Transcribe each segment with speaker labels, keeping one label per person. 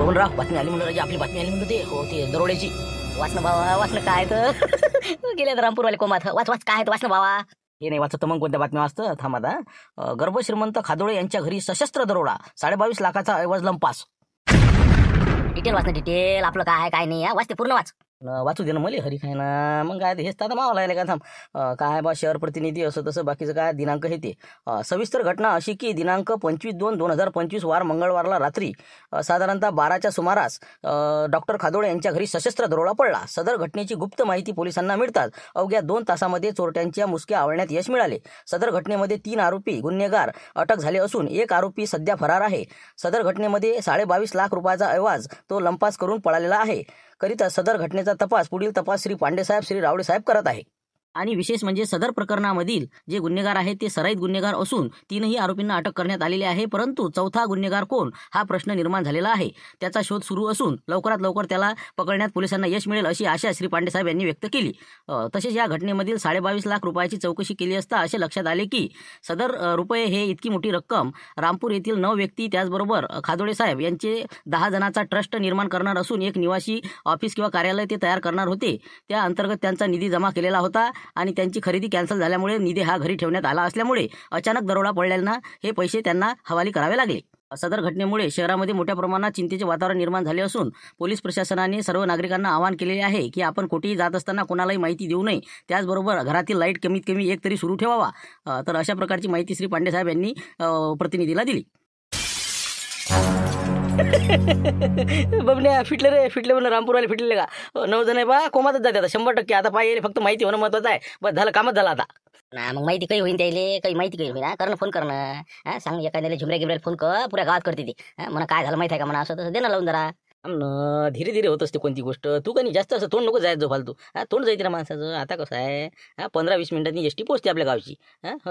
Speaker 1: बबनराव बातमी आली म्हणलं, आपली बातमी आली म्हणलं, ते हो ते दरोड्याची. वाचणं बाबा, वाचणं काय तर गेले रामपूरवाले कोमात. वाच वाच काय वाचणं बाबा. हे नाही वाचत मग कोणत्या बातम्या वाचतं, थांबा आता. गर्भ श्रीमंत खादोळे यांच्या घरी सशस्त्र दरोडा, 22.5 लाखाचा ऐवज लंपास. डिटेल वाचणं, डिटेल आपलं काय आहे काय नाही, वाचते पूर्ण वाच. वाचू दे ना मला, हरी काय ना. मग काय हेच तर आता मावा लागले का. थांब, काय बा शहर प्रतिनिधी असं तसं बाकीचं काय दिनांक हे ते. सविस्तर घटना अशी की दिनांक 25/2/2025 वार मंगळवारला रात्री साधारणतः 12च्या सुमारास डॉक्टर खादोळे यांच्या घरी सशस्त्र दरोडा पडला. सदर घटनेची गुप्त माहिती पोलिसांना मिळतात अवघ्या 2 तासामध्ये चोरट्यांच्या मुसक्या आवळण्यात यश मिळाले. सदर घटनेमध्ये 3 आरोपी गुन्हेगार अटक झाले असून एक आरोपी सध्या फरार आहे. सदर घटनेमध्ये 22.5 लाख रुपयाचा ऐवज तो लंपास करून पळालेला आहे. करिता सदर घटनेचा तपास पुढील तपास श्री पांडेसाहेब श्री रावळे साहेब करत आहे. आणि विशेष म्हणजे सदर प्रकरणामधील जे गुन्हेगार आहेत ते सराईत गुन्हेगार असून 3ही आरोपींना अटक करण्यात आलेली आहे. परंतु चौथा गुन्हेगार कोण हा प्रश्न निर्माण झालेला आहे. त्याचा शोध सुरू असून लवकरात लवकर त्याला पकडण्यात पोलिसांना यश मिळेल अशी आशा श्री पांडेसाहेब यांनी व्यक्त केली. तसेच या घटनेमधील 22.5 लाख रुपयाची चौकशी केली असता असे लक्षात आले की सदर रुपये हे इतकी मोठी रक्कम रामपूर येथील 9 व्यक्ती त्याचबरोबर खादोळे साहेब यांचे 10 जणांचा ट्रस्ट निर्माण करणार असून एक निवासी ऑफिस किंवा कार्यालय ते तयार करणार होते. त्या अंतर्गत त्यांचा निधी जमा केलेला होता आणि त्यांची खरेदी कॅन्सल झाल्यामुळे निधी हा घरी ठेवण्यात आला असल्यामुळे अचानक दरोडा पडल्यानं हे पैसे त्यांना हवाली करावे लागले. सदर घटनेमुळे शहरामध्ये मोठ्या प्रमाणात चिंतेचे वातावरण निर्माण झाले असून पोलीस प्रशासनाने सर्व नागरिकांना आवाहन केलेले आहे की आपण कुठेही जात असताना कोणालाही माहिती देऊ नये. त्याचबरोबर घरातील लाईट कमीत कमी एक तरी सुरू ठेवावा. तर अशा प्रकारची माहिती श्री पांडेसाहेब यांनी प्रतिनिधीला दिली. बबन्या फिटले रे, फिटले म्हणलं, रामपूरवाले फिटले का. 9 जण आहे बा कोमातच जाते आता 100%. आता पाहिजे फक्त माहिती होणं महत्वाचं आहे. बस झालं, कामच झालं आता ना. मग माहिती काही होईन त्याले, काही माहिती काही होईना करणं, फोन करणं. सांग एखाद्याला झुमऱ्या गिमऱ्याला फोन कर, पुऱ्या गावात करते ते. म्हणा काय झालं माहिती आहे का म्हणा, असं तसं दे ना लावून जरा. धीरे धीरे होत असते कोणती गोष्ट. तू काही जास्त असं तोंड नको जायचं फालतू. तोंड जायचं ना माणसाचं. आता कसं आहे 15-20 मिनिटांनी एसटी पोहोचते आपल्या गावची.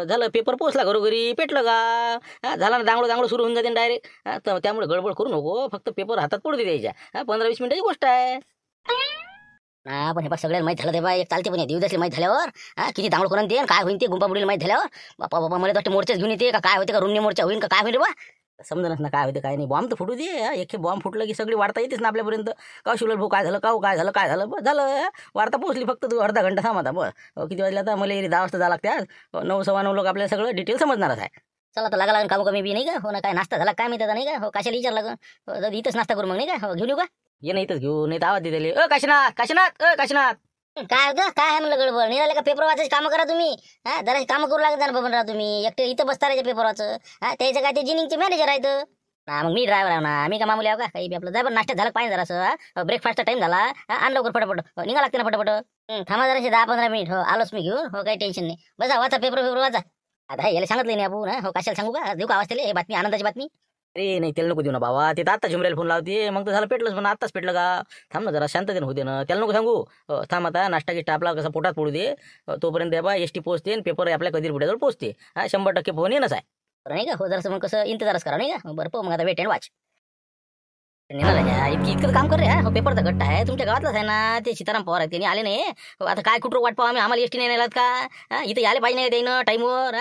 Speaker 1: झालं पेपर पोहोचला घरोघरी, पेटलं का झाला ना, दांगडं सुरू होऊन जाते डायरेक्ट. त्यामुळे गडबड करू नको, फक्त पेपर हातात पडू दे द्यायच्या. 15-20 मिनिटाची गोष्ट आहे ना. पण हे बघ सगळ्याला माहीत झालं ते बा, एक चालते पण दिवसातले माहीत झाल्यावर किती दांगड करून ते काय होईन ते गुंपा बुडीला माहीत झाल्यावर बापा बाबा मला वाटतं मोर्चाच घेऊन येते का काय होते का रुन्नी मोर्चा होईन का काय होईल बा. समजणच ना काय होते काय नाही. बॉम्ब तर फुटू दे. एक बॉम्ब फुटलं की सगळी वार्ता येतेच ना आपल्यापर्यंत. का शिवलाल भाऊ काय झालं, का काय झालं, काय झालं, बस झालं वार्ता पोहोचली. फक्त तू अर्धा घंटा थांब आता. बस किती वाजले आता, मला 10 वाजता जावं लागते. आज 9-9:15 लोक आपल्याला सगळं डिटेल समजणारच आहे. चला तर लागला काम कमी बी नाही का. हो ना, काय नाश्ता झाला काय माहिती नाही का. हो कशाला विचारलं का, इथंच नाश्ता करू मग नाही का. हो घेऊन येऊ का. ये नाही इथंच घेऊ, नाही तर आवाज देते. काशीनाथ काशीनाथ काशीनाथ काय होतं काय आहे म्हणलं गडबड निघाले का. पेपर वाचायचे कामं करा तुम्ही. जरा कामं करू लागत ना बबनराव तुम्ही. एकटे इथं बसता राहायचं पेपर वाचं. त्याचं काय ते जिनिंगचे मॅनेजर आहेत ना. मग मी ड्रायव्हर आहे ना, मी का मामूली आहे का काही बी. आपलं जाय पण नाश्ता झाला पाहिजे जरासं. ब्रेकफास्टचा टाइम झाला. आण लवकर फटाफट निघा लागते ना फटाफट. थांबा जराशे 10-15 मिनिट. हो आलोच मी घेऊन. हो काही टेन्शन नाही. बसा वाचा पेपर वाचा. आता याला सांगितलं नाही आपण. हो कशाला सांगू का, देऊ का आवाज त्याला. हे बातमी आनंदाची बातमी. अरे नाही त्याला नको देऊ ना बाबा. ते तर आत्ता झुमऱ्याला फोन लावते. मग तर झालं पेटलंच पण आत्ताच पेटलं का. थांब ना जरा शांततेने होते ना. त्याला नको सांगू. थांब आता नाश्ता की टापला कसा पोटात पडू दे. तोपर्यंत बा एसटी पोहोचते आणि पेपर आपल्या कधी बुड्याजवळ पोहोचते. 100% फोन येणंच आहे बरं नाही का. हो जरासं मग कसं इंतजारच करा नाही का. बरं मग आता वेट अँड वॉच. इतकं काम कर रे. हो पेपरचा गट्टा आहे तुमच्या गावातलाच आहे ना. ते सीताराम पवार आहेत त्यांनी आले नाही. आता काय कुठं वाट पाहू आम्ही. आम्हाला एसटी नाही नेलात का. इथं आले पाहिजे नाही देणं टाईमवर.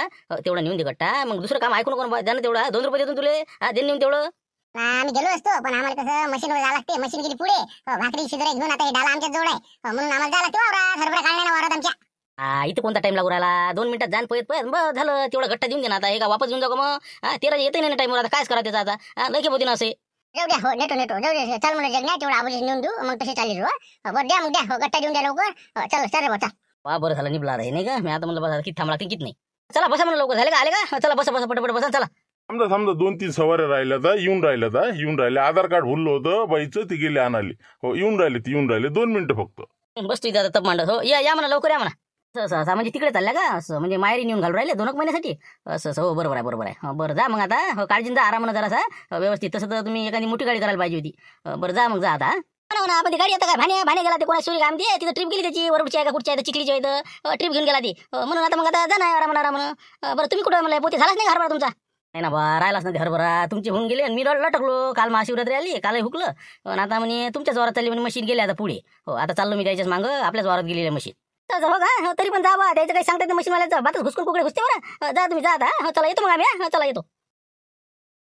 Speaker 1: तेवढं नेऊन दे गट्टा. मग दुसरं काम ऐकून कोण द्या ना तेवढा. 2 रुपये देतो तुले. दे नेऊन तेवढं.
Speaker 2: आम्ही गेलो असतो पण आम्हाला कसं मशीनवर जावं लागते. मशीन गेली पुढे. भाकरी शिदरे घेऊन आता हे डाला आमच्या जवळ आहे. म्हणून आम्हाला जावं लागते वावरात. हरभरा काढण्याला वावरात आमच्या.
Speaker 1: इथं कोणता टाइम लागू राहिला. 2 मिनिटात जाण पळत बस झालं. तेवढा गट्टा देऊन दे ना आता. हे का वापस घेऊन जाऊ का मग. 13 येते नाही टाईमवर. आता कायच करा त्याचा आता. लगे होती ना असे.
Speaker 2: जाऊ द्या. हो नेटो जाऊ द्या. चल म्हणलं जग नाही तेवढा आबोली नेऊन देऊ. मग तसे चालली बरं द्या मग द्या. हो गट्टा देऊन द्या लवकर. चल रे बसा.
Speaker 1: वा बरं झालं निबला आहे नाही का. मी आता म्हणलं बसा किती थांबला किती नाही. चला बसा म्हणलं लवकर झाले का. आले का. चला बसा पटपट बसा चला.
Speaker 3: समजा 2-3 सवाऱ्या राहिल्या तर येऊन राहिले. आधार कार्ड भरलं होतं बाईचं ते गेले आणाले. हो येऊन राहिले 2 मिनिटं फक्त.
Speaker 1: बसतो इथं आता तप मांडत. हो या म्हणा लवकर या म्हणा. असं म्हणजे तिकडे चालल्या का. असं म्हणजे माहेरी नेऊन घालून राहिले 2 महिन्यासाठी. असं हो बरोबर आहे. बरं जा मग आता. हो काळजी जा आरामानं जरासा व्यवस्थित. तसं तर तुम्ही एखादी मोठी गाडी करायला पाहिजे होती. बरं जा मग जा आता. म्हणा आपण ती गाडी आता काय भाण्या गेला ते कोणा सूर्य काम ते तिथं ट्रिप गेली त्याची. वरची आहे का कुठची आहे चिखलीची आहे ट्रिप घेऊन गेला ती. म्हणून आता मग आता जा ना आरामानं. बरं तुम्ही कुठं म्हणलं पोते झालाच नाही हरभरा तुमचा. नाही ना बा राहिलाच नाही हरभरा. तुमचे होऊन गेले आणि मी लटकलो. काल महाशिवरात्री आली काल हुकलं. पण आता म्हणे तुमच्याच वारात चालली म्हणे मशीन गेली आता पुढे. हो आता चाललो मी त्याच्याच मागं आपल्याच वारात गेलेली मशीन. हो का तरी पण जा बा. त्याचं काही सांगता मशीनवाल्याचा बातच घुसकून कुकडे घुसते बरं. जा तुम्ही जा आता. हो चला येतो मग आम्ही. चला येतो.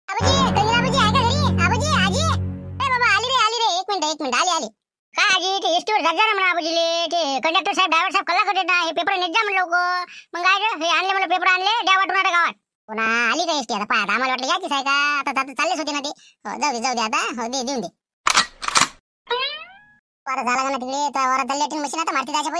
Speaker 2: आबाजी आहे का घरी. आबाजी आजी. बाबा एक मिनिट आली आली. काय आजी ते एसटीवर जात जा ना म्हणा आबाजीले. ते कंडक्टर साहेब ड्रायव्हर साहेब कल्ला करते ना, हे पेपर नेत जा म्हणलं लोक. मग काय रे, हे आणले म्हणलं पेपर आणले, द्या वाटून आता गावात. पुन्हा आली का एसटी आता पाहत, आम्हाला वाटलं याचीच आहे का, आता चाललेच होते ना ते. जाऊ दे आता, दे देऊन दे. वारा झाला का ना तिकडे, तर वारा लॅट्रिन मशीन आता माती जायच्या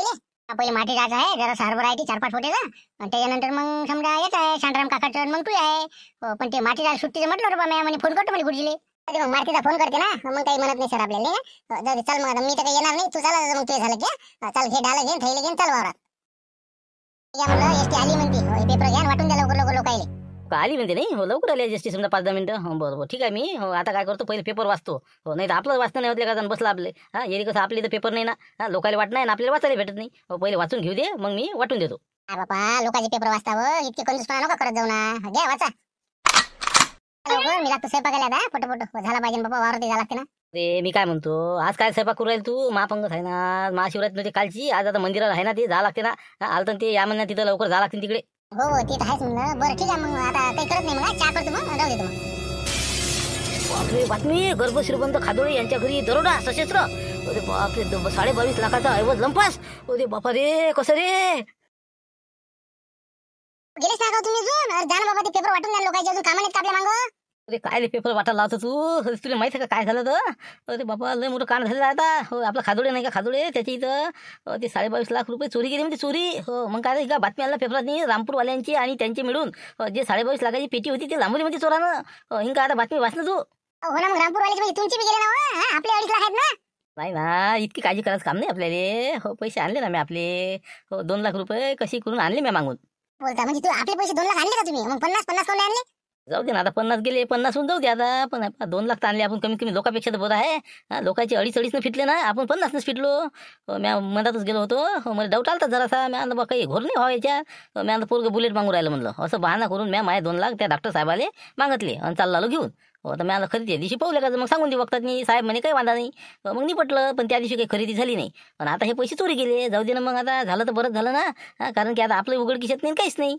Speaker 2: पहिले माती जायचं आहे, जरा हरभरा आहे ती 4-5 फुटेचा, आणि त्याच्यानंतर मग समजा येत आहे शांताराम काकाचं, मग तू आहे. पण ते माती जायला सुट्टीचं म्हटलं रे बा, मी फोन करतो मला गुरुजीले. मग मातीचा फोन करते ना, मग काही म्हणत नाही सर आपल्याला. जाऊ दे, चल मग मी तर काही येणार नाही, तू चला मग तुझे झालं की चल, घे डाला घेऊन थैले घेऊन चल वावरात. म्हणलं एसटी आली म्हणते, पेपर घ्या वाटून द्या लवकर लोकायले.
Speaker 1: आली म्हणते नाही, हो लवकर आली जस्ट समजा 5-10 मिनिटं. हो बरोबर, ठीक आहे. मी हो आता काय करतो, पहिले पेपर वाचतो. हो नाही तर आपलं वाचतं नाही होतले का, बसला आपले. हा येरी कसं आपले तर पेपर नाही ना, लोकांना वाटत नाही ना, आपल्याला वाचायला भेटत नाही. हो पहिले वाचून घेऊ दे, मग मी वाटून देतो.
Speaker 2: बापा लोकांचे पेपर वाचतावं, इतके कंजूसपणा नका करत जाऊ ना. घ्या वाचा लवकर, मी लागतो स्वयंपाकाला आता पटपट. झाला पाहिजे बाबा, वावरती झाला लागते ना.
Speaker 1: अरे मी काय म्हणतो, आज काय स्वयंपाक करू राहील तू? महापंगत आहे ना, महाशिवरात्री म्हणजे कालची. आज आता मंदिरात आहे ना, ते जावं लागते ना. आलं तर ते या महिन्यात तिथं लवकर जावं लागते तिकडे.
Speaker 2: हो ते तर आहेच म्हणलं. बरं ठीक आहे, मग आता काही करत नाही, मग चहा करतो, मग जाऊ देतो मग.
Speaker 1: बापरे बातमी, गर्भ श्रीमंत खादोळे यांच्या घरी दरोडा सशस्त्र. अरे बापरे, 22.5 लाखाचा ऐवज लंपास. अरे बापा रे, कसं रे?
Speaker 2: गेलेच ना का तुम्ही अजून? अरे जा ना बाबा, ते पेपर वाटून द्या लोकांचे, अजून कामा नाहीत का आपल्या मागं?
Speaker 1: अरे काय पेपर वाटायला लावतो तू? तुला माहिती आहे का काय झालं तर? अरे बाबा लय मोठं कांड झालेलं आता. हो आपला खादोडे नाही का, खादोडे त्याच्या इथं ते 22.5 लाख रुपये चोरी केली म्हणजे चोरी. हो मग काय का बातमी आला पेपरात नाही, रामपूरवाल्यांची आणि त्यांचे मिळून जे 22.5 लाखाची पेटी होती ते लांबवली म्हणजे चोरानं. हिंका आता बातमी वाचलं तू?
Speaker 2: हो ना, मग रामपूरवाल्याची म्हणजे तुमची बी गेले ना हो? आपले 2.5 लाख आहेत ना.
Speaker 1: नाही ना, इतकी काळजी करायचं काम नाही आपल्याला. हो पैसे आणले ना मी आपले. हो 2 लाख रुपये कशी करून आणले मी मागून.
Speaker 2: बोलता म्हणजे तू आपले पैसे 2 लाख आणले का तुम्ही? मग 50 कोण आणले?
Speaker 1: जाऊ दे ना, आता 50 गेले, 50 होऊन जाऊ दे आता. पण 2 लाख तर आणले आपण, कमीत कमी लोकांपेक्षा तर बरं आहे. लोकांचे 2.5 फिटले ना, आपण 50 फिटलो. मी मधातच गेलो होतो. हो मला डाऊट आलता जरासा. मी आणलं बा काही घोर नाही व्हावं याच्यात. मी आणलं पोरगं बुलेट मागून राहिलं म्हणलं. असं बहाना करून मी माझे 2 लाख त्या डॉक्टर साहेबाले मागितले आणि चालला आलो घेऊन. हो तर मी आणलं खरेदी दिवशी पाहूले का, मग सांगून देऊ बघतात मी साहेब म्हणे काही वांधा नाही. मग निपटलं, पण त्या दिवशी काही खरेदी झाली नाही. पण आता हे पैसे चोरी गेले. जाऊ दे ना, मग आता झालं तर बरंच झालं ना. कारण की आता आपलं उघडकीशात नाही, काहीच नाही.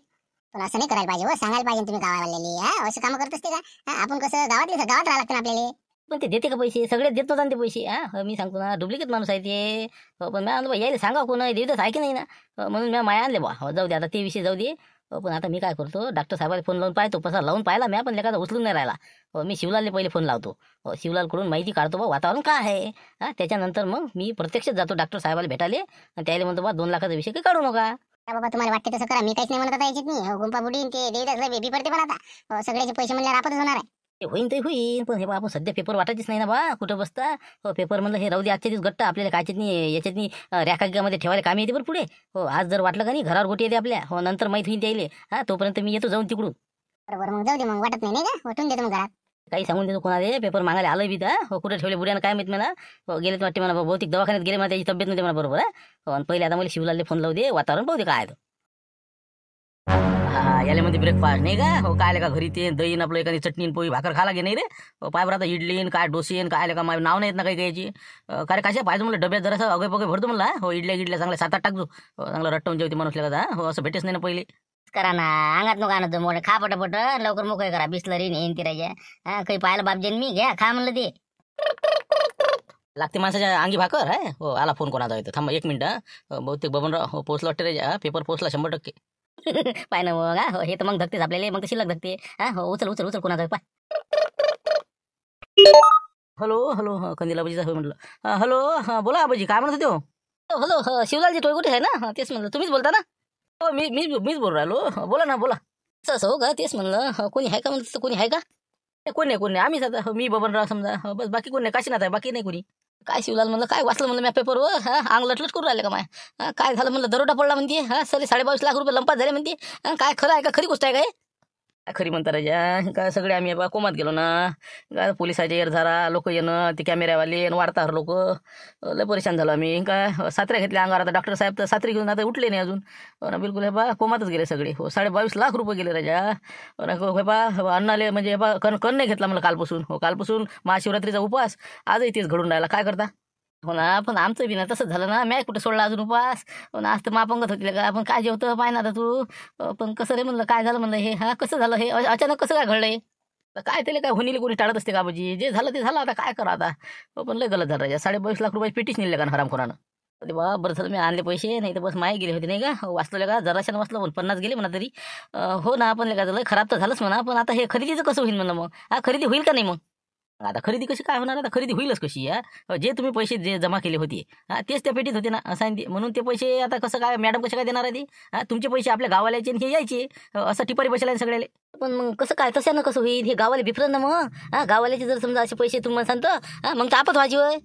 Speaker 2: पण असं नाही करायला पाहिजे हो, सांगायला पाहिजे तुम्ही गावावाल्याली. असं काम करत असते का? आपण कसं गावात राहावं लागतं ना आपल्याला.
Speaker 1: पण ते देते का पैसे? सगळे देत नव्हता ते पैसे. मी सांगतो ना, डुप्लिकेट माणूस आहे ते. पण मी आणलं यायला सांगा कोण देतच आहे की नाही ना. म्हणून मी माया आणले बा. जाऊ दे आता ते विषय जाऊ दे. पण आता मी काय करतो, डॉक्टर साहेबाला फोन लावून पाहतो. पसा लावून पाहिला मी, पण लेखाचा उचलून नाही राहिला. मी शिवलालने पहिले फोन लावतो. शिवलालकडून माहिती काढतो बा वातावरण काय आहे. त्याच्यानंतर मग मी प्रत्यक्षच जातो डॉक्टर साहेबाला भेटायला आणि त्याला म्हणतो बा 2 लाखाचा विषय काही काढू नका.
Speaker 2: बाबा तुम्हाला वाटते तसं करा, मी काहीच नाही म्हणत आता याच्यात नाही. गुंपा बुडीन ते देवीदास बेबी पडते, पण आता सगळ्याचे पैसे म्हणल्यावर आपणच होणार आहे.
Speaker 1: ते होईन ते होईन, पण हे बा आपण सध्या पेपर वाटायचीच नाही ना बा, कुठं बसता. पेपर म्हणलं हे राहू दे आजच्या दिवस गट्टा, आपल्याला कायच्यातनी याच्यातनी रॅकामध्ये ठेवायला कामी येते बरं पुढे. हो आज जर वाटलं का नाही घरावर गोटी येते आपल्या. हो नंतर माहीत होईन त्याले. तोपर्यंत मी येतो जाऊन तिकडून.
Speaker 2: बरोबर, मग जाऊ दे, मग वाटत नाही का, वाटून देतो मग घरात.
Speaker 1: काही सांगून देतो कोणाला पेपर मागायला आलं बी त्या. हो कुठे ठेवले बुड्यानं काय माहित मला. गेले तर वाटते मला बहुतेक दवाखान्यात गेले, मला त्याची तब्येत नव्हती मला बरोबर. आणि पहिले आता मला शिवलालले फोन लावू दे, वातावरण पाहू दे काय आहे. याला मध्ये ब्रेकफास्ट नाही का. हो काय आलं का घरी ते दही आपलं एखादी चटणी पोळी भाकर खाला गे नाही रे. पाय बरं आता इडलीन काय डोसेन काय आलं का, माझं नाव नाही येत ना काही कायची. काय कशा पाहिजे म्हणलं डब्यात जरासं अगे पगे भरतो म्हणला. हो इडल्या चांगल्या 7-8 टाकतो. चांगलं रट्टवून जेवते माणूस का. हो असं भेटेच नाही ना पहिले.
Speaker 2: करा ना, अंगात नको आणत मोठे, खा पटापट लवकर मोकळे करा. बिस्लरी नेन तिरायच्या काही पाहायला बापजेन मी घ्या खा म्हणलं ते.
Speaker 1: लागते माणसाच्या अंगी भाकर आहे. हो आला फोन कोणाचा येतो, थांबा 1 मिनिट. बहुतेक बबनराव हो पोचला वाटते रे. पेपर पोचला 100%. पाय ना मग. हो हे तर मग धकतेच आपल्याला, मग तर शिल्लक धकते. हो उचल कोणाचा पाय. हॅलो कंदिला आबाजीचा हो म्हटलं. हॅलो बोला आबाजी, काय म्हणत होते हो? हॅलो शिवलालजी टोळकुटे आहे ना, तेच म्हणलं. तुम्हीच बोलता ना? हो मीच बोल राहिलो. बोला ना बोला. असं हो का, तेच म्हणलं. कोणी आहे का म्हणतं, कोणी आहे का? कोण नाही आम्हीच आता. मी बबनराव समजा, बस बाकी कोण नाही, काशीनाथ आहे, बाकी नाही कोणी. काय शिवलाल म्हणलं, काय वाचलं म्हणलं मी पेपरवर. अंग लटलट करून राहिले का माय. काय झालं म्हणलं, दरोडा पडला म्हणते. सले 22.5 लाख रुपये लंपास झाले म्हणते. काय खरं आहे का, खरी गोष्ट आहे काय? खरी म्हणता राजा. काय सगळे आम्ही कोमात गेलो ना. काय पोलिसाचे एरझारा लोक येणं, ते कॅमेऱ्यावाले वार्ताहर लोक लय परेशान झालो आम्ही. काय सात्र्या घेतल्या अंगावर. आता डॉक्टर साहेब तर सात्री घेऊन आता उठले नाही अजून. बिलकुल हे बा कोमातच गेले सगळे. हो 22.5 लाख रुपये गेले राजा. हे बा अन्नाले म्हणजे हे बा कण नाही घेतला मला कालपासून. हो कालपासून महाशिवरात्रीचा उपवास आजही तेच घडून राहिला. काय करता. हो ना, पण आमचं बी ना तसंच झालं ना. मी कुठे सोडला अजून उपास. हो ना, आज तर मापंगत होती का. आपण काय जेवतं पाय ना आता तू. पण कसं रे म्हणलं, काय झालं म्हणलं हे. कसं झालं हे, अचानक कसं काय घडलंय. तर काय त्याला काय होणीले कोणी टाळत असते का बाबूजी, जे झालं ते झालं, आता काय करा आता. पण लय गलत झालं, 22 लाख रुपये पेटीच नेले का हरामखोरानं. अरे बा बरं झालं मी आणले पैसे, नाही तर बस माय गेले होते नाही का, वाचलं का जराशानं वाचलं, पण 50 गेले म्हणा तरी. हो ना, आपण का झालं खराब तर झालंच म्हणा, पण आता हे खरेदीचं कसं होईल म्हणलं, मग खरेदी होईल का नाही मग. आता खरेदी कशी काय होणार, आता खरेदी होईलच कशी जे तुम्ही पैसे जे जमा केले होते तेच त्या पेटीत होते ना, असं आहे ते. म्हणून ते पैसे आता कसं काय मॅडम कसे काय देणार आहे ते, तुमचे पैसे आपल्या गावाल्याचे आणि हे यायचे, असं टिपारी बसला सगळ्याले. पण मग कसं काय, तशानं कसं होईल, हे गावाला बिफरन ना मग. गावाल्याचे जर समजा असे पैसे तुम्हाला सांगतो मग तर आपत व्हायची होय.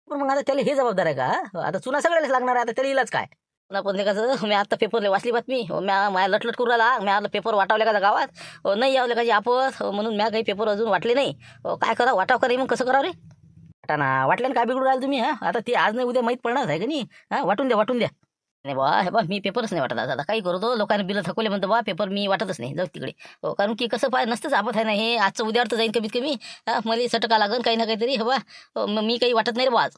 Speaker 1: पण मग आता त्याला हे जबाबदार आहे का, आता चुना सगळ्यालाच लागणार आहे, आता त्याला इलाज काय. पण ते कसं, मी आता पेपरला वाचली बातमी, माझ्या लटलट करू राहिला, मी आता पेपर वाटावले का गावात, नाही यावले का आपत, म्हणून मी काही पेपर अजून वाटले नाही. काय करा, वाटाव करा मग कसं करावं रे. वाटाणा वाटल्यानं काय बिघडू राहिलं तुम्ही, आता ते आज नाही उद्या माहीत पडणार आहे का नाही. वाटून द्या. नाही बा, हे बा मी पेपरच नाही वाटत आता काही करू तो, लोकांनी बिलं थकवले म्हणतो बा पेपर मी वाटतच नाही, जाऊ तिकडे. कारण की कसं पाय नसतंच आपत आहे ना, हे आजचं उद्यावर तर जाईन कमीत कमी. मला सटका लागन काही ना काहीतरी, हे बा मग मी काही वाटत नाही रे बा आज.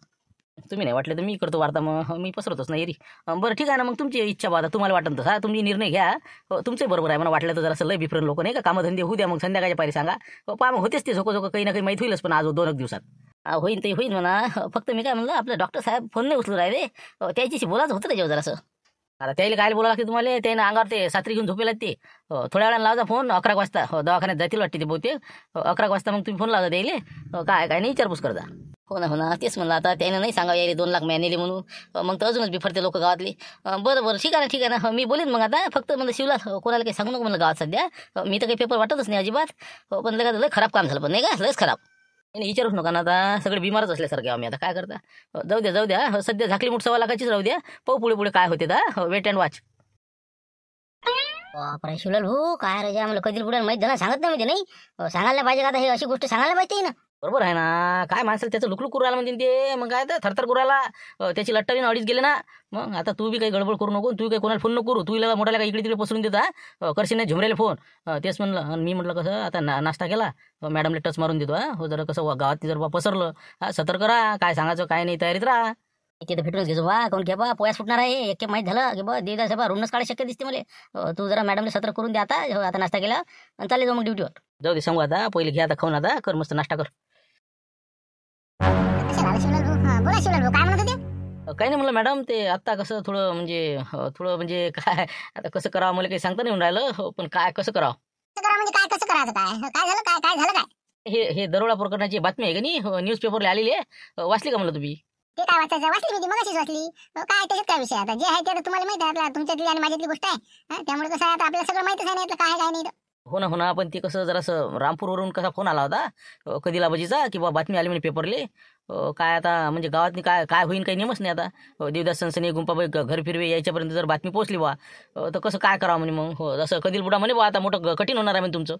Speaker 1: तुम्ही नाही वाटले तर मी करतो वार्ता, मग मी पसरतोच नाही री. बरं ठीक आहे ना, मग तुमची इच्छा बा, तुम्हाला वाटतं तसं तुम्ही निर्णय घ्या. तुमचं बरोबर आहे, मला वाटलं तर जरा लय बिफरन लोक नाही का, कामधंदे होऊ द्या, मग संध्याकाळच्या पारी सांगा. पहा मग होतेच ते झोको काही ना काही माहीत होईलच, पण आज 2 दिवसात होईन ते होईन म्हणा. फक्त मी काय म्हणलं, आपलं डॉक्टर साहेब फोन नाही उचलू राहिले, त्याच्याशी बोलायचं होतं त्याच्यावर जरासं. आता त्याला काय बोलावं लागते तुम्हाला, त्यानं अंगावर ते सात्री घेऊन झोपेला ते. थोड्या वेळानं लावजा फोन, 11 वाजता दवाखान्यात जातील वाटते ते बहुतेक. 11 वाजता मग तुम्ही फोन लावजा द्यायले, काय नाही विचारपूस करता. हो ना तेच म्हणलं, आता त्यानं नाही सांगावं यायले 2 लाख नेले म्हणून, मग तर अजूनच बिफरते लोक गावातली. बरं ठीक आहे ना, मी बोलेन मग आता. फक्त म्हणलं शिवला कोणाला काही सांगू नको म्हणलं गावात सध्या, मी तर काही पेपर वाटतच नाही अजिबात. पण लय खराब काम झालं, पण नाही का लयच खराब. नाही विचारूच नका ना, आता सगळे बिमारच असल्यासारखे आम्ही, आता काय करता. जाऊ द्या सध्या झाकली मुठ 1.25 लाखाचीच राहू द्या, पाहू पुढे काय होते. Wait and watch.
Speaker 2: बापरे शिवलाल भाऊ, काय रे आम्हाला कधी पुढे माहित झालं, सांगत नाही म्हणजे नाही. सांगायला पाहिजे का आता, हे अशी गोष्ट सांगायला पाहिजे ना.
Speaker 1: बरोबर आहे ना, काय माणसाला त्याचं लुकलुक करू राहिला म्हणते ते, मग काय तर थरथर करू राहिला, त्याची लट्टावीन अडीच गेले ना. मग आता तू बी काही गडबड करू नको, तू काही कोणाला फोन नको करू, तू इला मोठ्याला काही इकडे तिकडे पसरून देता, करशील नाही झुमरेला फोन. तेच म्हणलं, आणि मी म्हटलं कसं आता नाश्ता केला, मॅडमला टच मारून देतो. हो जरा कसं गावात जर पसरलं, सतर्क राहा, काय सांगायचं काय नाही तयारीत राहा.
Speaker 2: तिथे भेटूनच घेतो बा, कोण घे बा पोयास फुटणार आहे, एक माहीत झालं की बा देदा साहेब रुणच काढायला शक्य दिसते मला. तू जरा मॅडमला सतर्क करून द्या आता नाश्ता केला आणि चालले जाऊ मग ड्युटीवर.
Speaker 1: जाऊ दे सांगू, आता पहिले घे आता खाऊन, आता कर मस्त नाश्ता कर.
Speaker 2: बोला शिवलाल भाऊ, काय म्हणत होते.
Speaker 1: काही नाही म्हणलं मॅडम, ते आत्ता कसं थोडं म्हणजे काय आता कसं करावं मला काही सांगता नाही येऊन राहिलं, पण काय कसं करावं.
Speaker 2: म्हणजे काय कसं करायचं, काय झालं काय झालं काय.
Speaker 1: हे दरोडा प्रकरणाची बातमी आहे का नाही, न्यूजपेपरला आलेली आहे, वाचली का म्हणलं तुम्ही.
Speaker 2: ते काय वाचायचं, वाचली मी मगाशीच वाचली. काय त्याच्यात काय विषय, आता जे आहे ते तुम्हाला माहिती आहे, आपल्या तुमच्यातली आणि माझ्यातली गोष्ट आहे. त्यामुळे कसं आहे, आता आपल्याला सगळं माहितच आहे ना, काय नाही.
Speaker 1: हो ना, पण ते कसं जरासं रामपूरवरून कसा फोन आला होता कधीला बजीचा, की बातमी आली म्हणजे पेपरले. काय आता म्हणजे गावातनी काय होईन काही नेमच नाही आता. देवदास सनसनी गुंपाबाई घर फिरवे यायच्यापर्यंत जर बातमी पोहोचली बा, तर कसं काय करावं म्हणे मग. हो जसं कधील बुडा म्हणे बा, आता मोठं कठीण होणार आहे म्हणजे तुमचं.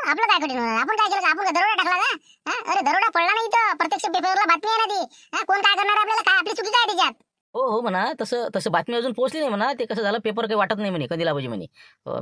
Speaker 2: आपलं काय कठीण होणार, आपण काय केलं, आपण दरोडा टाकला का. अरे दरोडा पडला नाही तर प्रत्यक्ष पेपरला बातमी आहे ना ती. कोण काय करणार आपल्याला, काय आपली चुकी काय त्याच्यात.
Speaker 1: हो म्हणा, तसं बातमी अजून पोहोचली नाही म्हणा. ते कसं झालं, पेपर काही वाटत नाही म्हणे कधीला पाहिजे म्हणे.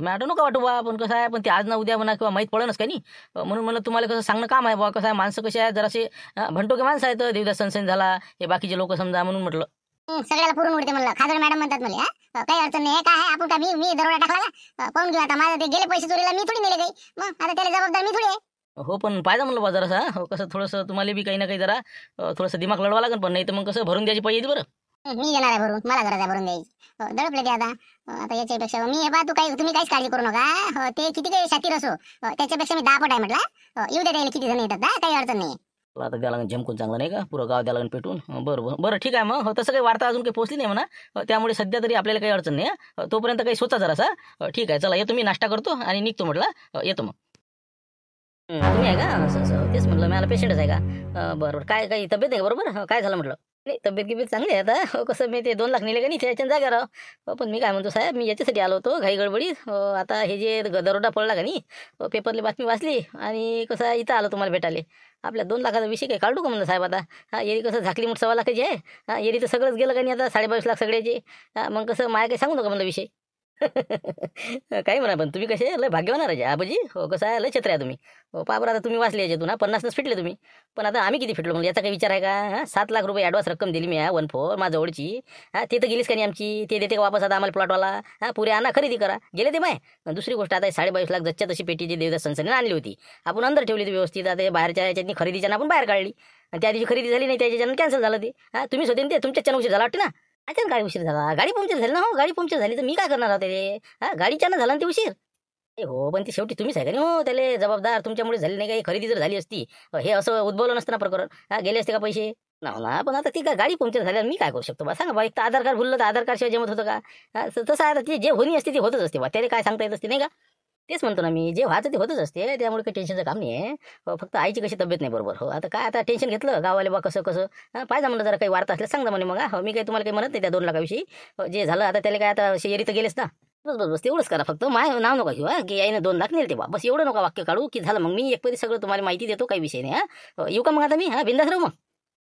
Speaker 1: मॅडम नका वाटू बा, पण कसं आहे, पण ते आज ना उद्या म्हणा किंवा माहीत पडणच का नाही. म्हणून मला तुम्हाला कसं सांगणं काम आहे बा. कसं आहे, माणसं कसे आहेत जरासे भंटोके माणसं आहेत, देवदास सनसन झाला हे बाकीचे लोक समजा, म्हणून म्हटलं.
Speaker 2: सगळ्याला पुरून उडते म्हणलं, खासदार मॅडम म्हणतात मला. काही अडचण नाही, काय आहे आपण का मी दरोडा टाकला का, पाहून घेऊ आता. माझं ते गेले पैसे चोरीला मी थोडी नेले काही, मग आता त्याला जबाबदार मी थोडी आहे.
Speaker 1: हो पण पाहिजे म्हणलं बा जरासा, कसं थोडंसं तुम्हाला बी काही ना काही जरा थोडंसं दिमाग लढवा लागेल, पण नाही तर मग कसं भरून द्यायची पाहिजे बरं.
Speaker 2: मी येणार आहे भरून, मला गरज आहे भरून द्यायची. दडपले ते आता याच्यापेक्षा मी हे बा, तुम्ही काहीच काळजी करू नका. ते किती काही शातीर असो, त्याच्यापेक्षा मी 10 पट आहे म्हटलं. येऊ दे त्याला किती जण येतात, काही अडचण नाही.
Speaker 1: आता द्या लागेल जमकून चांगलं नाही का, पुरं गाव द्या लागेल पेटून. बरं ठीक आहे मग. तसं काही वार्ता अजून काही पोहोचली नाही म्हणा, त्यामुळे सध्या तरी आपल्याला काही अडचण नाही. तोपर्यंत काही स्वतः जरासा. ठीक आहे चला, येतो मी, नाश्ता करतो आणि निघतो म्हटलं. येतो मग. तुम्ही आहे का, तेच म्हटलं मला पेशंटच आहे का. बरोबर, काय काही तब्येत आहे बरोबर, काय झालं म्हटलं. नाही तब्येत गिब्येत चांगली आहे आता. कसं मी ते 2 लाख नेले का नाही त्याच्या जागा राव. पण मी काय म्हणतो साहेब, मी याच्यासाठी आलो होतो घाई गडबडीत. आता हे जे दरोडा पडला का नाही, पेपरली बातमी वाचली आणि कसं इथं आलो तुम्हाला भेटाले. आपल्या 2 लाखाचा विषय काही काढू का म्हणलं साहेब आता. येरी कसं झाकली मोठ 1.25 लाखाची आहे. येरी तर सगळंच गेलं का नाही आता, 22.5 लाख सगळ्याचे. मग कसं माया काही सांगू नका म्हणलं विषय. काही म्हणा पण तुम्ही कसे लय भाग्यवान राजा आबाजी. हो कसं आहे लय छत्र आहे तुम्ही. हो पहा बरं आता तुम्ही वाचले याच्यातून 50 फिटले तुम्ही. पण आता आम्ही किती फिटलो म्हणजे याचा काही विचार आहे का? 7 लाख रुपये ॲडव्हान्स रक्कम दिली मी 1/4 माझ्या जवळची. ते तर गेलीच का नाही आमची. ते देते का वापस आता आम्हाला प्लॉटवाला? पुरे आणा खरेदी करा गेले ते माय. दुसरी गोष्ट आता 22.5 लाख जच्च्या तशी पेटी जी देवदास संस्थेने आणली होती आपण अंदर ठेवली ती व्यवस्थित. आता बाहेरच्या याच्यातनी खरेदीच्या आपण बाहेर काढली आणि त्या दिवशी खरेदी झाली नाही त्याच्यानं कॅन्सल झालं ते. तुम्हीच होते ना ते तुमच्याच्यानं उशीर झाला वाटते ना. त्याच्यानं काय उशीर झाला? गाडी पंक्चर झाली ना. हो गाडी पंक्चर झाली तर मी काय करणार होते रे? गाडीच्यानं झाला ना ते उशीर. हो पण ती शेवटी तुम्हीच आहे का नाही हो त्याला जबाबदार. तुमच्यामुळे झाली नाही काही खरेदी जर झाली असती हे असं उद्भवलं नसतं ना प्रकरण. गेले असते का पैसे ना. पण आता ती काय गाडी पंक्चर झाल्यावर मी काय करू शकतो बा सांगा बा. एक तर आधार कार्ड भरलं तर आधार कार्ड शिवाय जमत होतं का? तसं आहे ते जे होणी असते ते होतच असते बा. त्याला काय सांगता येत असते नाही का? तेच म्हणतो ना मी जे व्हायचं ते होतच असते. त्यामुळे काही टेन्शनचं काम नाही आहे. फक्त आईची कशी तब्येत नाही बरोबर. हो आता काय आता टेन्शन घेतलं गावाले बा कसं पाहिजे म्हणलं जरा काही वार्ता असल्या सांगा म्हणे मग. हो मी काही तुम्हाला काही म्हणत नाही त्या 2 लाखाविषयी. जे झालं आता त्याला काय आता शेरी तर गेलेच ना. बस तेवढंच करा फक्त. माय नाव नका घेऊ की आईनं 2 लाख नेले ते बा. बस एवढं नका वाक्य काढू की झालं मग मी एकपरी सगळं तुम्हाला माहिती देतो काही विषय नाही. येऊ का मग आता मी बिंदास राहू मग.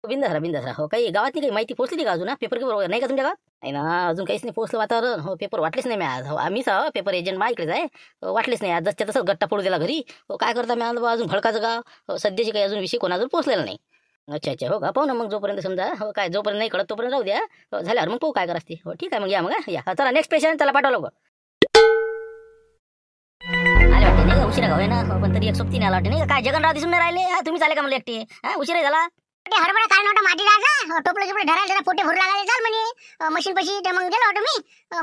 Speaker 1: बिंदास राहा. हो काही गावात काही माहिती पोहोचली का अजून? पेपर बरोबर नाही का तुमच्या गावात? नाही ना अजून काहीच नाही पोहोचलं वातावरण. हो पेपर वाटलेच नाही मी आज. हो आम्हीच पेपर एजंट मा इकडेच आहे. वाटलेच नाही आज जसच्या तसंच गट्टा पडू दिला घरी. हो काय करता मी अजून खडकाचं गाव सध्याची काही अजून विषय कोणाजून पोहोचलेला नाही. अच्छा हो का पाहू ना मग जोपर्यंत समजा. हो काय जोपर्यंत नाही कळत तोपर्यंत राहू द्या. झाल्यावर मग पाहू काय करायचं ते. हो ठीक आहे मग या मग या चला नेक्स्ट पेशंट त्याला पाठवा लवकर. आले वाटते नाही का उशिरा गाव आहे ना. पण तरी एक सोबती नाही आला वाटते नाही का? काय जगनराव दिसून नाही राहिले. तुम्ही चाले का मला एकटे? उशिरा झाला.
Speaker 2: ते हरभरा काय नव्हता माती जायचा टोपलं गिपलं धरायला जरा पोटे भरू लागायला चाल म्हणे मशीन पशी. तर मग गेलो होतो मी.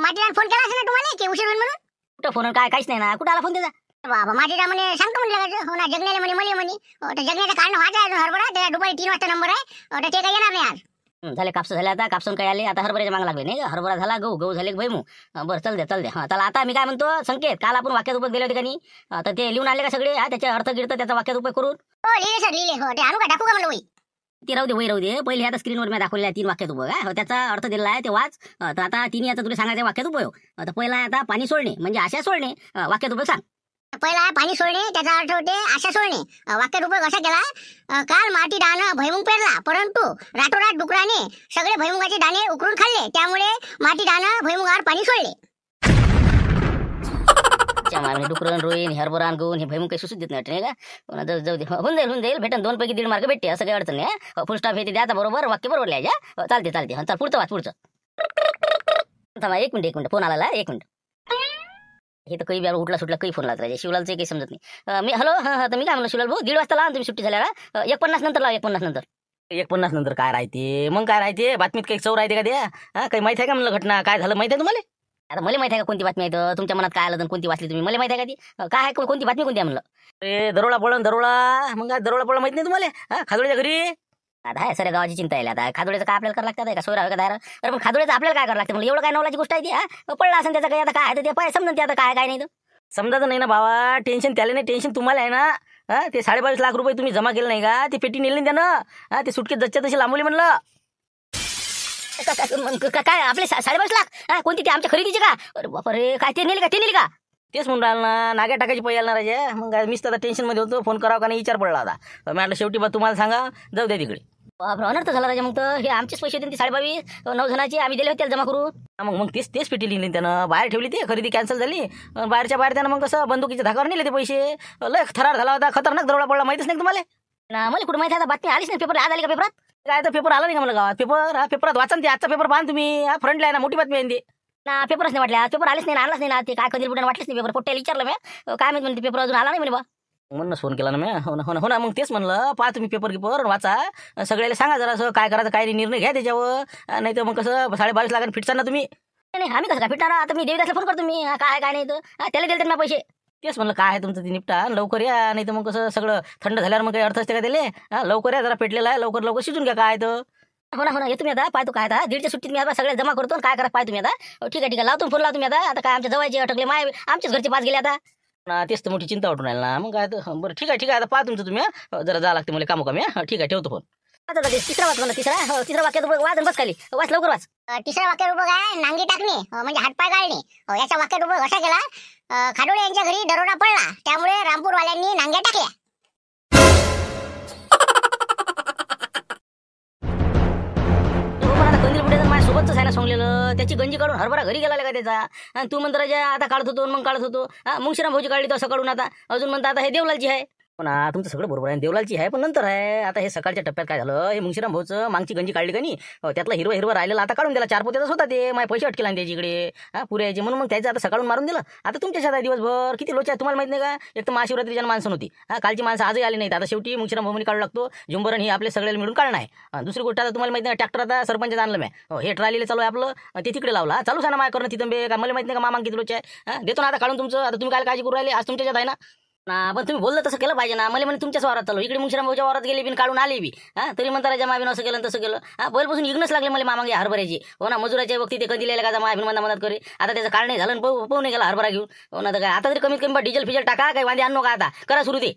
Speaker 2: मातीला फोन केला असेल ना तुम्हाला की उशीर होईल म्हणून?
Speaker 1: कुठं फोन काहीच नाही ना. कुठं आला फोन त्याचा?
Speaker 2: बाबा मातीला म्हणे सांगतो म्हणलं हो ना जगण्याला म्हणे मला म्हणे. तर जगण्याचं कारण व्हायचं आहे हरभरा. त्याला दुपारी 3 वाजता नंबर आहे. तर ते काही येणार नाही आज.
Speaker 1: झाले कापस झाले आता. कापसून काही आले आता हरभऱ्याच्या माग लागले नाही का? हरभरा झाला गहू झाले भैमू. बरं चल द्या. हा चला आता मी काय म्हणतो संकेत काल आपण वाक्यात उपयोग दिले होते का नाही? तर ते लिहून आले का सगळे? त्याचे अर्थ गिरतं त्याचा वाक्यात उपयोग करून.
Speaker 2: हो लिहिले सर लिहिले. हो ते आणू का टाकू का म्हणलं वही?
Speaker 1: ती राहू दे पहिले आता स्क्रीनवर मी दाखवलेला 3 वाक्यात उपयोग त्याचा अर्थ दिलेला आहे ते वाच. तर आता 3 याचा तुला सांगायचं वाक्यात उपयोग. तर पहिला आहे आता पाणी सोडणे म्हणजे आशा सोडणे. वाक्यात उपयोग सांग.
Speaker 2: पहिला आहे पाणी सोडणे त्याचा अर्थ होते आशा सोडणे. वाक्यात उपयोग असा केला काल माती दाणं भुईमुग पेरला परंतु रातोरात डुकराने सगळे भुईमुगाचे दाणे उकरून खाल्ले त्यामुळे माती दाणं भुईमुगावर पाणी सोडले.
Speaker 1: डुकरण रोईन हरभरान गहून हे भैमूग काही सुसूच देत नाही का? जाऊ दे होऊन जाईल भेटन 2 पैकी 1.5 मार्क भेटते असं काही अडचण नाही. फुल स्टॉप हे द्यायचा बरोबर वाक्य बरोबर लिहायच्या. चालते चल पुढचं वाच पुढचं. थांबा एक मिनिट फोन आला 1 मिनिट. हे तर काही उठला सुटला काही फोन लागला शिवलालचं काही समजत नाही. मी हॅलो तर मी काय म्हणलं शिवलाल भाऊ 1:30 वाजता लावा तुम्ही सुट्टी झाल्या का? 1:50 नंतर लावा. 1:50 नंतर काय राहते मग? काय राहते बातमीत काही चौ राहते का द्या? काही माहिती आहे का म्हणलं घटना काय झालं माहिती आहे तुम्हाला? आता मला माहिती आहे का कोणती बातमी आहे? तुमच्या मनात काय आलं तर कोणती वाचली तुम्ही? मला माहिती आहे का ती काय आहे कोणती बातमी कोणती आहे म्हणलं? अरे दरोडा मग काय दरोडा पडला माहिती नाही तुम्हाला? खादोळ्याच्या घरी आता आहे सर गावाची चिंता आहे. आता खादोळ्याचं काय आपल्याला करावं लागतं का? सोयरा का दायरा? अरे पण खादोळ्याचं आपल्याला काय करावं लागतं म्हणजे एवढं काय नवलाची गोष्ट आहे ती? पडला असेल त्याचं काही आता काय आहे ते पाय समजा ते आता काय नाही तर समजायचं नाही ना भावा. टेन्शन त्याला नाही टेन्शन तुम्हाला आहे ना. ते 22.5 लाख रुपये तुम्ही जमा केले नाही का? ती पेटी नेली नाही त्यानं. ते सुटके जच्च्या तशी लांबवली म्हणलं. काय आपले 22.5 लाख कोणती ते आमच्या खरेदीचे का? अरे बापरे काय ते नेली का? तेच म्हणून राहिलं ना नाग्या टाकायची पैसे आला राजा. मग मीच तर टेन्शन मध्ये होतो. फोन करावं का नाही विचार पडला आता. मी म्हटलं शेवटी बा तुम्हाला सांगा जाऊ द्या तिकडे. बापरे अनर्थ झाला राजा. मग तर हे आमचेच पैसे होते 22 9 जणांचे आम्ही दिले होते त्याला जमा करून. मग तेच पेटी लिहिली त्यानं बाहेर ठेवली. ती खरेदी कॅन्सल झाली. बाहेरच्या बाहेर त्यानं मग कसं बंदुकीच्या धाकावर नेले ते पैसे. लय थरार झाला होता. खतरनाक दरोडा पडला माहितीच नाही तुम्हाला ना? मला कुठं माहिती आता बातमी आलीच नाही. पेपर आज आली का पेपरात? काय तर पेपर आला नाही का मला गावात? पेपरात वाचा ते आजचा पेपर पाहा तुम्ही. फ्रंटला आहे ना मोठी बातमी आहे ती ना. पेपरच नाही वाटल्या पेपर आलेच नाही आणलाच नाही ना. ते काय कधी कुठे वाटलेच नाही पेपर. पोट्याला विचारलं मी काय माहिती म्हणते पेपर अजून आला नाही म्हणे बा. म्हणूनच फोन केला ना मी. हो ना मग तेच म्हणलं पहा तुम्ही पेपर वाचा. सगळ्याला सांगा जरा असं काय करायचं काय निर्णय घ्या त्याच्यावर. नाही तर मग कसं 22.5 लाखांनी फिटणार ना तुम्ही. नाही आम्ही कसं काय फिटणार? आता मी देवदासला फोन करतो मी काय नाही तर त्याला दिले ना पैसे. तेच म्हणलं काय आहे तुमचं ते निपटा लवकर या. नाही तर मग कसं सगळं थंड झाल्यावर मग काही अर्थ असते का त्याला? लवकर या जरा पेटलेला आहे. लवकर शिजून घ्या काय तर. हो ना येतो मी आता पाय तू काय आता 1:30च्या सुट्टीत मी आता सगळे जमा करतो काय करा पाय तुम्ही आता. ठीक आहे लावतो फोन लावतो मी आता काय आमच्या जवळचे अटकले माय आमच्याच घरचे 5 गेले आता ना. तेच तर मोठी चिंता वाटून राहिली ना. मग काय तर बरं ठीक आहे आता पाहा तुमचं तुम्ही. जरा जा लागते मला कामं कमी. ठीक आहे ठेवतो फोन. आता तिसरा वाच मला तिसरा वाक्यात वाच बस खाली वाच लवकर वाच.
Speaker 2: तिसरा वाक्यात उपयोग आहे नांगी टाकणे म्हणजे हातपाय गाळणे. याचा वाक्यात उपयोग असा केला खाडोळे यांच्या घरी दरोडा पडला त्यामुळे रामपूरवाल्यांनी नांग्या टाकल्या.
Speaker 1: सोबतच आहे ना सोंगलेलं, त्याची गंजी काढून हरभरा घरी गेला का त्याचा. आणि तू म्हणतो राजा आता काढत होतो मग काढत होतो. मुंगशीराम भाऊची काढली तर असं काढून आता अजून म्हणता आता हे देवलालची आहे. पण तुमचं सगळं बरोबर आहे, देवलालची आहे पण नंतर आहे. आता हे सकाळच्या टप्प्यात काय झालं, हे मुंगशीराम भाऊचं मागची गंजी काढली का नाही, त्यातला हिरवा हिरवा राहिलेला आता काढून दिला. 4 पोत्याचाच होता ते, माझे पैसे अटकेला त्याच्याकडे पुऱ्याचे म्हणून मग त्याचं आता सकाळून मारून दिलं. आता तुमच्या शेतात दिवसभर किती लोच आहे तुम्हाला माहित नाही का. एक तर महाशिवरात्रीच्या माणसं होती, कालची माणसं आजही आली नाहीत. आता शेवटी मुंगशीराम भाऊनी काढू लागतो झुंबरण ही आपले सगळ्याला मिळून काढणं आहे. दुसरी गोष्ट आता तुम्हाला माहित नाही, ट्रॅक्टर आता सरपंच आणलं मी, हे ट्रालीला चालू आहे आपलं, ते तिकडे लावला चालू आहे ना माझ्या करणं तिथं बे. का मला माहित नाही का मामा किती लोच आहे. देतो ना आता काढून तुमचं. आता तुम्ही काय काळजी करू राहिले, आज तुमच्याच्यात आहे ना. पण तुम्ही बोललं तसं केलं पाहिजे ना. मला म्हणे तुमच्याच वावरात चालू, इकडे मुंगशीराम भाऊच्या वावरात गेले बिन काढून आले बी. तरी म्हणता राजा मावीन असं केलं तसं केलं. पहिल्यापासून इग्नच लागले मला मामागे हरभऱ्याची. हो ना, मजुराच्या वक्ती ते कधी लिहिलं का मावीन मदत करे. आता त्याचं कारण नाही झालं, पाहून गेला हरभरा घेऊन. हो ना, तर काय आता तरी कमीत कमी डिझेल फिजल टाका, काही वांदे आणू का आता करा सुरू ते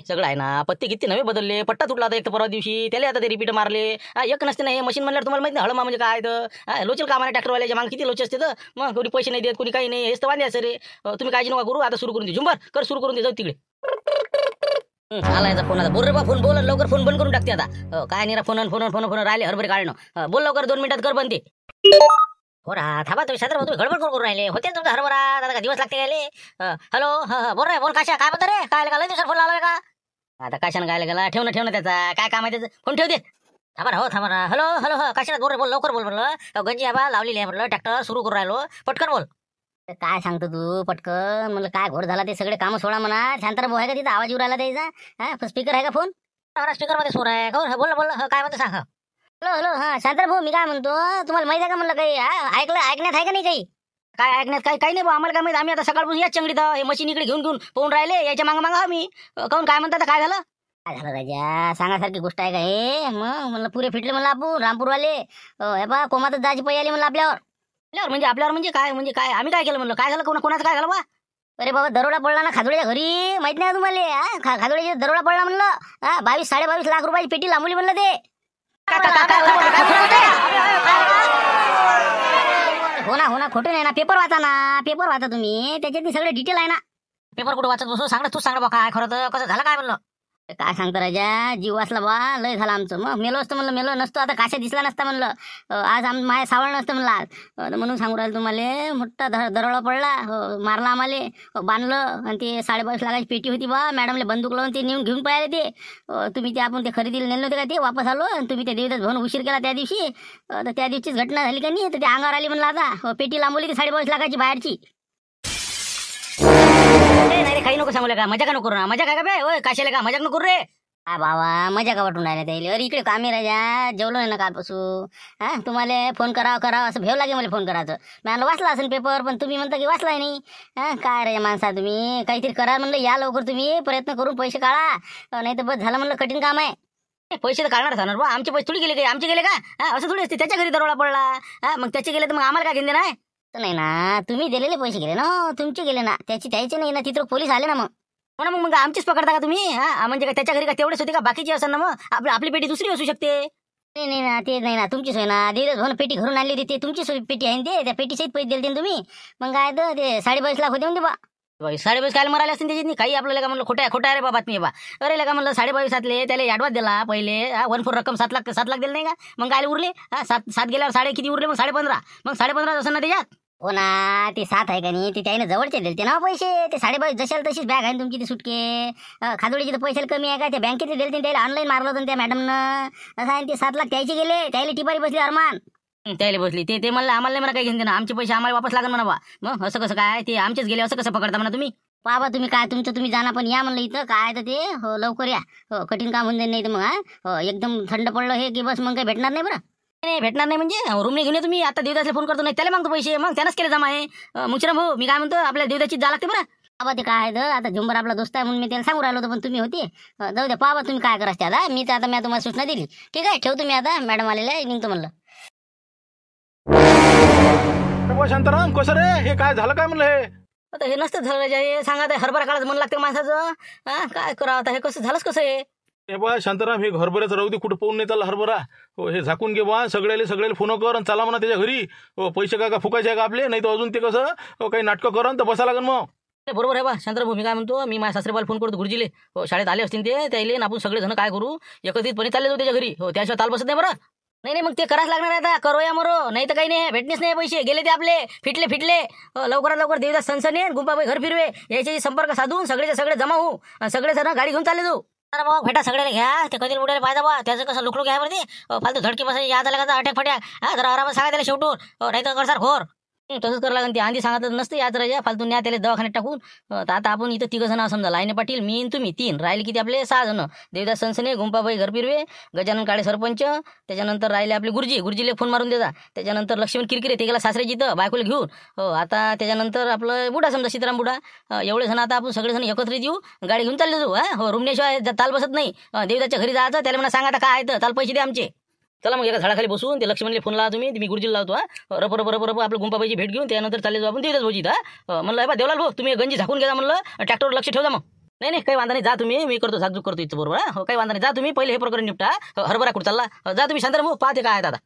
Speaker 1: सगळं आहे ना. पत्ते किती नवे बदलले, पट्टा तुटला होता एक तर परवा दिवशी, त्याला आता ते रिपीट मारले. एक नसते ना हे मशीन म्हणल्यावर तुम्हाला माहिती नाही हळमा म्हणजे काय तर लोचल कामाने ट्रॅक्टरवाल्याच्या मागे किती लोच असते तर मग कोणी पैसे नाही देत कोणी काही नाही. हेच तर वांदे असं रे. तुम्ही काळजी नका करू, आता सुरू करून दे झुंबर कर, सुरू करून दे जाऊ तिकडे. आला याचा फोन आता. बोल रे बा, फोन बोल लवकर, फोन बंद करून टाकते आता. काय नाही फोन फोन फोन फोन राहिले हरभरे काढणं. बोल लवकर, 2 मिनिटात कर बंद ते. हो रा थांबा तुम्ही सदर तुम्ही गडबड करून राहिले होते तुमचा हरभरा. आता का दिवस लागते गेले. हॅलो बोल रे, बोल काशा काय म्हणतो रे, काय लय दिवसात फोन लावलाय का. आता काशानं गायला गेला, ठेव ना त्याचा काय काम आहे त्याचं, फोन ठेव दे. थांबा रा, हो थांबा रा. हॅलो हॅलो काशा बोल रे, बोल लवकर बोल म्हणलं. गंजी आबा लावलेली आहे म्हणलं, ट्रॅक्टर सुरू करून राहिलो, पटकन बोल. काय सांगतो तू पटकन म्हणलं, काय घोर झाला ते सगळे काम सोडा म्हणा. शांताराम भाऊ आहे का तिथं, आवाज येऊ राहिला त्याचा. स्पीकर आहे का फोन, स्पीकर मध्ये सोर आहे का. बोल बोल काय म्हणतो सांग. हॅलो हॅलो शांताराम भाऊ मी काय म्हणतो, तुम्हाला माहिती आहे का म्हणलं काही ऐकण्यात आहे का नाही काही. काय ऐकण्यात काही नाही भाऊ, आम्हाला काय माहिती. आम्ही आता सकाळपासून याच चंगडीत हे मशीन इकडे घेऊन पोहून राहिले, याच्या मागं आम्ही काहून काय म्हणतात काय झालं. काय झालं राजा, सांगासारखी गोष्ट आहे का हे. मग म्हणलं पुरे फिटले म्हणलं आपण रामपूरवाले. हे बा कोमातच जायची पै आली म्हणलं आपल्यावर म्हणजे म्हणजे काय आम्ही काय केलं म्हणलं, काय झालं कोणाचं काय झालं बा. अरे बाबा दरोडा पडला ना खाजोड्याच्या घरी, माहित नाही तुम्हाला. खाजोड्याच्या दरोडा पडला म्हणलं. 22-22.5 लाख रुपयाची पेटी लांबवली म्हणलं ते. हो ना खोटं नाही ना. पेपर वाचा तुम्ही, त्याच्यात सगळे डिटेल आहे ना. पेपर कुठं वाचत बसू, सांग तू सांग बा काय खरं तर कसं झालं काय म्हणलं. काय सांगतो राजा, जीव वाचला बा, लय झाला आमचं. मग मेलो असतं म्हणलं, मेलो नसतो आता काशा दिसला नसता म्हणलं. आज माझ्या सावळ नसतं म्हणलं आज. म्हणून सांगू राहिलं तुम्हाला, मोठा दरोडा पडला. मारला आम्हाला, बांधलं. आणि ते 22.5 लाखाची पेटी होती बा, मॅडमला बंदूक लावून ते घेऊन पळाले ते. तुम्ही ते आपण ते खरेदीला नेले होते का, ते वापस आलो. आणि तुम्ही त्या देवदास भाऊन उशीर केला त्या दिवशी. तर त्या दिवशीच घटना झाली का नाही, तर ते अंगावर आली म्हणलं. आता पेटी लांबवली ती 22.5 लाखाची बाहेरची. नाही रे काही नको सांगू का, मजा का नको ना. मजा काय का बे, ओय काशाला का मजाक नको रे. बाबा मजा का वाटून राहिल्या त्याला. अरे इकडे कामी राजा, जेवलो नाही ना कालपासून. तुम्हाला फोन करावं असं भेव लागे मला फोन करायचं. मला वाचला असेल पेपर, पण तुम्ही म्हणता की वाचलाय नाही. काय रे माणसा, तुम्ही काहीतरी करा म्हणलं, या लवकर तुम्ही प्रयत्न करून पैसे काढा, नाही तर बस झालं म्हणलं कठीण काम आहे. पैसे तर काढणार जाणार बा, आमचे पैसे थोडी गेले काय, आमचे गेले का. असं थोडी असते, त्याच्या घरी दरोडा पडला. मग त्याचे गेले तर मग आम्हाला काय घेऊन देणार नाही ना. तुम्ही दिलेले पैसे गेले ना, तुमचे गेले ना, त्याचे नाही ना. तिथं पोलीस आले ना. मग मग आमचीच पकडता का तुम्ही. म्हणजे काय त्याच्या घरी का तेवढेच होते का, बाकीची असं ना. मग आपली पेटी दुसरी असू शकते. नाही ना, ते नाही ना, तुमचीच होय ना. देवदास भाऊन पेटी घरून आणली होती, ते तुमचीच पेटी आहे ते. त्या पेटी सहित पैसे दिले तुम्ही. मग काय तर ते 22.5 लाख होते म्हणते बा. 22.5 काय मरायला असतील त्याची काही. आपल्याला का म्हणलं खोटा आहे बा बातमी बा. अरे का म्हणलं 22.5 त्याला ॲडव्हान्स दिला पहिले. 1/4 रक्कम 7 लाख दिले नाही का. मग काय उरले 7 गेल्यावर साडे किती उरले, मग 15.5. मग 15.5 असं ना त्याच्यात. हो ना, ते 7 आहे का नाही, ते त्याने जवळचे दिले ना पैसे. ते 22.5 जशाला तशीच बॅग आहे तुमची ती सुटके. खाजोडीची तर पैशाला कमी आहे का, त्या बँकेत दिले त्याला ऑनलाईन मारलं होतं त्या मॅडमनं. असं आहे ते 7 लाख त्याचे गेले, त्याला टिपारी बसली अरमान. त्याला बसली ते म्हणलं आम्हाला नाही म्हणा काही घेऊन दे ना, आमचे पैसे आम्हाला वापस लागेल म्हणा बा. मग असं कसं काय, ते आमचेच गेले असं कसं पकडता म्हणा तुम्ही. बाबा तुम्ही काय तुमचं तुम्ही जाणा, पण या म्हणलं इथं काय तर ते. हो लवकर या. हो कठीण काम होऊन जाईल नाही तर मग एकदम थंड पडलं हे की बस मग काही भेटणार नाही बरं. नाही भेटणार नाही म्हणजे रूम नाही घेऊन तुम्ही. आता देवदासला फोन करतो, नाही त्याला मागतो पैसे, मग त्यानंच केले जमा आहे. मुंगशीराम भाऊ मी काय म्हणतो, आपल्या देवदासची जा लागते बरं. बाबा ते काय आहे आता झुंबर आपला दोस्त आहे म्हणून मी त्याला सांगू राहिलो होतो, पण तुम्ही होते. जाऊ द्या बाबा तुम्ही काय करायचं आता. मी तर आता मी तुम्हाला सूचना दिली. ठीक आहे ठेवतो मी आता, मॅडम आलेला आहे, निघतो म्हणलं.
Speaker 3: शांताराम कसं रे, हे काय झालं काय म्हणलं. हे
Speaker 1: आता हे नसतं झालं हे सांगा, हरभरा काळाच मन लागतं माणसाचं. काय करावं आता, हे कसं झालंच कसं आहे.
Speaker 3: हे बा शांताराम, हे हरभऱ्याच राहू दे, कुठं पाहून नाही चालला हरभरा. हो हे झाकून घे बा, सगळ्याला फोन कर आणि चला म्हणा त्याच्या घरी. हो पैसे काय का फुकायचे आहे का आपले, नाही तर अजून ते कसं काही नाटकं करून तर बसा लागेल मग. बरोबर आहे बा शांताराम भाऊ, मी काय म्हणतो, मी माझ्या सासरेबाला फोन करतो गुरुजीले. हो शाळेत आले असतील ते, त्याला आपण सगळे जण काय करू एकत्रितपणे चालले जाऊ त्याच्या घरी. हो त्याशिवाय ताल बसत नाही बरं.
Speaker 1: नाही मग ते करायच लागणार आहे आता. करो या मरो, नाही तर काही नाही, भेटणेच नाही पैसे, गेले ते आपले फिटले. लवकरात लवकर देवदास सनसने गुंपाबाई घर फिरवे याच्याशी संपर्क साधून सगळेचे सगळे जमा होऊ आणि सगळे जण गाडी घेऊन चालले जाऊ.
Speaker 2: अरे भाऊ भेटा सगळ्याला घ्या, ते कधी उडायला पाहिजे बा, त्याचं कसं लुकलुक घ्या बरं ते फालतू धडकी बसायची याद आला का अटॅक फट्या जरा आरामात सांगा त्याला शेवटून, नाही तर करसार खोर.
Speaker 1: तसंच करावं लागेल. ते आधी सांगितलं नसतं याच राजा फालतू न्या त्याला दवाखान्यात टाकून. तर आता आपण इथं 3 जण समजा, लाईने पाटील, मी आणि तुम्ही 3 राहिले किती आपले 6 जण. देवदास सनसने, गुंपाबाई घरपिरवे, गजानन काळे सरपंच, त्याच्यानंतर राहिले आपले गुरुजीला फोन मारून देजा. त्याच्यानंतर लक्ष्मण किरकिरे ते गेला सासऱ्याची इथं बायकोला घेऊन. आता त्याच्यानंतर आपलं बुडा समजा सीताराम बुडा. एवढे जण आता आपण सगळेजण एकत्रित येऊ, गाडी घेऊन चालले जाऊ. रुमण्याशिवाय ताल बसत नाही. देवदासच्या घरी जायचं, त्याला म्हणा सांगा आता काय आहे ताल पैसे द्या आमचे. चला मग एका झाडाखाली बसून ते लक्ष्मणला फोन लावा तुम्ही, मी गुरुजीला लावतो. रप आपलं गुंपाबाईची भेट घेऊन त्यानंतर चालले जाऊ आपण देवदास भाऊजी. म्हणलं बा देवलाल भाऊ तुम्ही गंजी झाकून घ्या म्हणलं, ट्रॅक्टरवर लक्ष ठेवा मग. नाही काही वांधा नाही, जा तुम्ही, मी करतो झाकझूक करतो इथं बरोबर. काही वांधा नाही, जा तुम्ही पहिले हे प्रकरण निपटा. हरभरा कुठं चालला, जा तुम्ही शांताराम भाऊ, पाहते काय आहे आता.